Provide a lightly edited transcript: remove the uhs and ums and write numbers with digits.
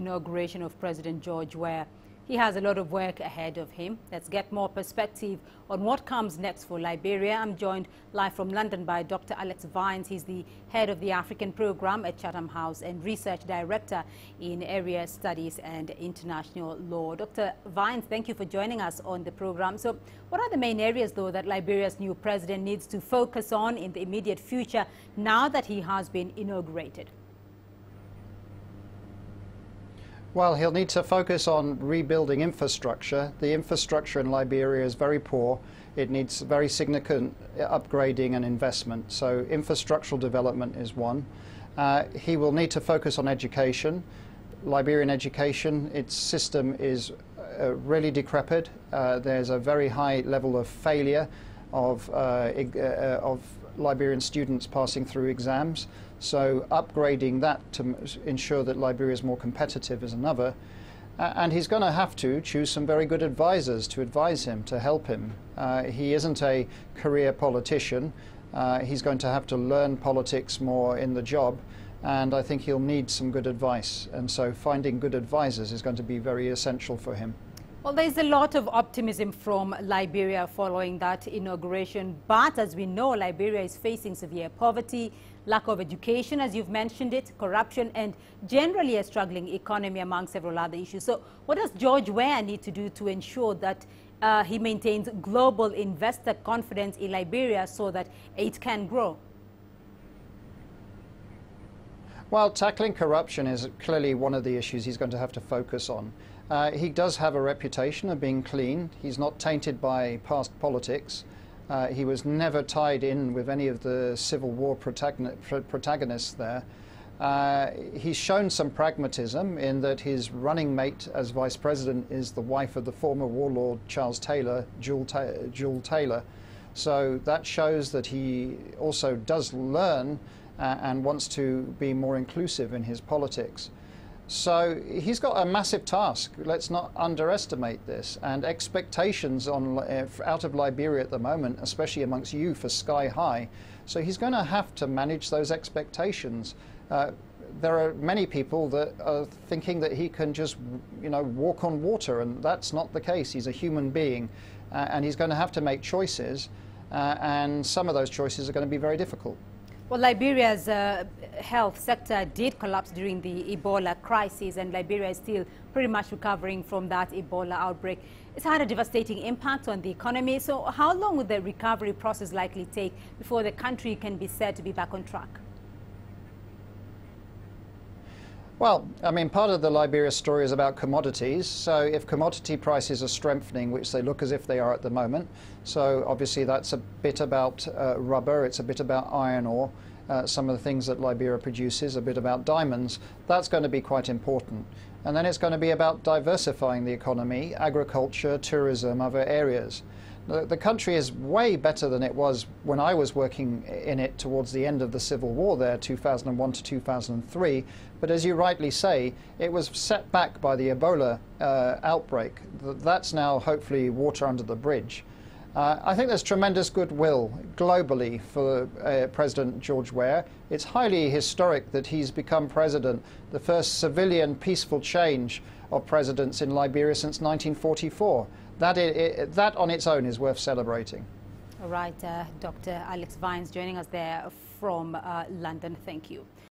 inauguration of President George Weah. He has a lot of work ahead of him. Let's get more perspective on what comes next for Liberia. I'm joined live from London by Dr. Alex Vines. He's the head of the African program at Chatham House and research director in area studies and international law. Dr. Vines, thank you for joining us on the program. So what are the main areas, though, that Liberia's new president needs to focus on in the immediate future now that he has been inaugurated? Well, he'll need to focus on rebuilding infrastructure. The infrastructure in Liberia is very poor. It needs very significant upgrading and investment. So infrastructural development is one. He will need to focus on education. Liberian education, its system is really decrepit. There's a very high level of failure of Liberian students passing through exams. So upgrading that to ensure that Liberia is more competitive is another. And he's going to have to choose some very good advisors to advise him, to help him. He isn't a career politician. He's going to have to learn politics more in the job. And I think he'll need some good advice. And so finding good advisors is going to be very essential for him. Well, there's a lot of optimism from Liberia following that inauguration. But as we know, Liberia is facing severe poverty, lack of education, as you've mentioned it, corruption, and generally a struggling economy, among several other issues. So what does George Weah need to do to ensure that he maintains global investor confidence in Liberia so that it can grow? Well, tackling corruption is clearly one of the issues he's going to have to focus on. He does have a reputation of being clean. He's not tainted by past politics. He was never tied in with any of the Civil War protagonists there. He's shown some pragmatism in that his running mate as vice president is the wife of the former warlord Charles Taylor, Jewel Taylor. So that shows that he also does learn and wants to be more inclusive in his politics. So he's got a massive task. Let's not underestimate this. And expectations out of Liberia at the moment, especially amongst youth, are sky high. So he's going to have to manage those expectations. There are many people that are thinking that he can just, walk on water, and that's not the case. He's a human being, and he's going to have to make choices, and some of those choices are going to be very difficult. Well, Liberia's health sector did collapse during the Ebola crisis, and Liberia is still pretty much recovering from that Ebola outbreak. It's had a devastating impact on the economy. So how long will the recovery process likely take before the country can be said to be back on track? Well, I mean, part of the Liberia story is about commodities. So if commodity prices are strengthening, which they look as if they are at the moment, so obviously that's a bit about rubber, it's a bit about iron ore, some of the things that Liberia produces, a bit about diamonds, that's going to be quite important. And then it's going to be about diversifying the economy, agriculture, tourism, other areas. The country is way better than it was when I was working in it towards the end of the Civil War there, 2001 to 2003. But as you rightly say, it was set back by the Ebola outbreak. That's now hopefully water under the bridge. I think there's tremendous goodwill globally for President George Weah. It's highly historic that he's become president, the first civilian peaceful change of presidents in Liberia since 1944. That on its own is worth celebrating. All right, Dr. Alex Vines joining us there from London. Thank you.